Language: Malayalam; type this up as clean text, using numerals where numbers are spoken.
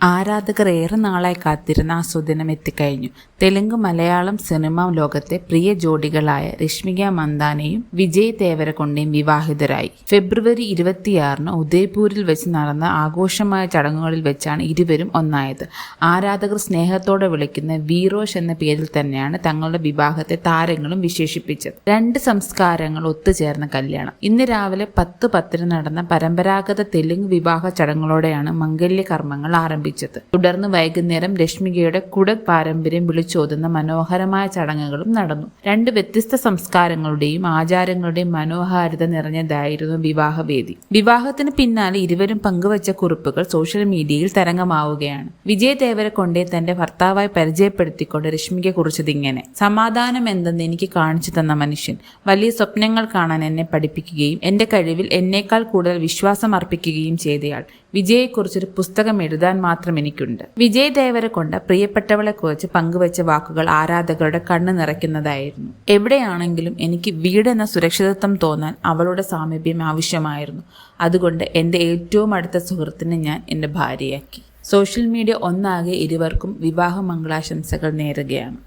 ആരാധകർ ഏറെ നാളായി കാത്തിരുന്ന ആ സുദിനം എത്തിക്കഴിഞ്ഞു. തെലുങ്ക് മലയാളം സിനിമാ ലോകത്തെ പ്രിയ ജോഡികളായ രശ്മിക മന്ദാനയും വിജയ് ദേവരകൊണ്ടയും വിവാഹിതരായി. ഫെബ്രുവരി 26 ഉദയ്പൂരിൽ വെച്ച് നടന്ന ആഘോഷമായ ചടങ്ങുകളിൽ വെച്ചാണ് ഇരുവരും ഒന്നായത്. ആരാധകർ സ്നേഹത്തോടെ വിളിക്കുന്ന വീറോഷ് എന്ന പേരിൽ തന്നെയാണ് തങ്ങളുടെ വിവാഹത്തെ താരങ്ങളും വിശേഷിപ്പിച്ചത്. രണ്ട് സംസ്കാരങ്ങൾ ഒത്തുചേർന്ന കല്യാണം. ഇന്ന് രാവിലെ 10:10 നടന്ന പരമ്പരാഗത തെലുങ്ക് വിവാഹ ചടങ്ങുകളോടെയാണ് മംഗല്യ കർമ്മങ്ങൾ ആരംഭിച്ചത്. തുടർന്ന് വൈകുന്നേരം രശ്മികയുടെ കുടക് പാരമ്പര്യം വിളിച്ചോതുന്ന മനോഹരമായ ചടങ്ങുകളും നടന്നു. രണ്ട് വ്യത്യസ്ത സംസ്കാരങ്ങളുടെയും ആചാരങ്ങളുടെയും മനോഹാരിത നിറഞ്ഞതായിരുന്നു വിവാഹവേദി. വിവാഹത്തിന് പിന്നാലെ ഇരുവരും പങ്കുവച്ച കുറിപ്പുകൾ സോഷ്യൽ മീഡിയയിൽ തരംഗമാവുകയാണ്. വിജയ് ദേവരകൊണ്ടയെ തന്റെ ഭർത്താവായി പരിചയപ്പെടുത്തിക്കൊണ്ട് രശ്മിക കുറിച്ചതിങ്ങനെ: സമാധാനം എന്തെന്ന് എനിക്ക് കാണിച്ചു തന്ന മനുഷ്യൻ, വലിയ സ്വപ്നങ്ങൾ കാണാൻ എന്നെ പഠിപ്പിക്കുകയും എന്റെ കഴിവിൽ എന്നേക്കാൾ കൂടുതൽ വിശ്വാസം അർപ്പിക്കുകയും ചെയ്തയാൾ. വിജയെക്കുറിച്ചൊരു പുസ്തകം എഴുതാൻ മാത്രം എനിക്കുണ്ട്. വിജയ് ദേവരകൊണ്ട പ്രിയപ്പെട്ടവളെക്കുറിച്ച് പങ്കുവച്ച വാക്കുകൾ ആരാധകരുടെ കണ്ണ് നിറയ്ക്കുന്നതായിരുന്നു. എവിടെയാണെങ്കിലും എനിക്ക് വീടെന്ന സുരക്ഷിതത്വം തോന്നാൻ അവളുടെ സാമീപ്യം ആവശ്യമായിരുന്നു. അതുകൊണ്ട് എൻ്റെ ഏറ്റവും അടുത്ത സുഹൃത്തിനെ ഞാൻ എൻ്റെ ഭാര്യയാക്കി. സോഷ്യൽ മീഡിയ ഒന്നാകെ ഇരുവർക്കും വിവാഹ മംഗളാശംസകൾ നേരുകയാണ്.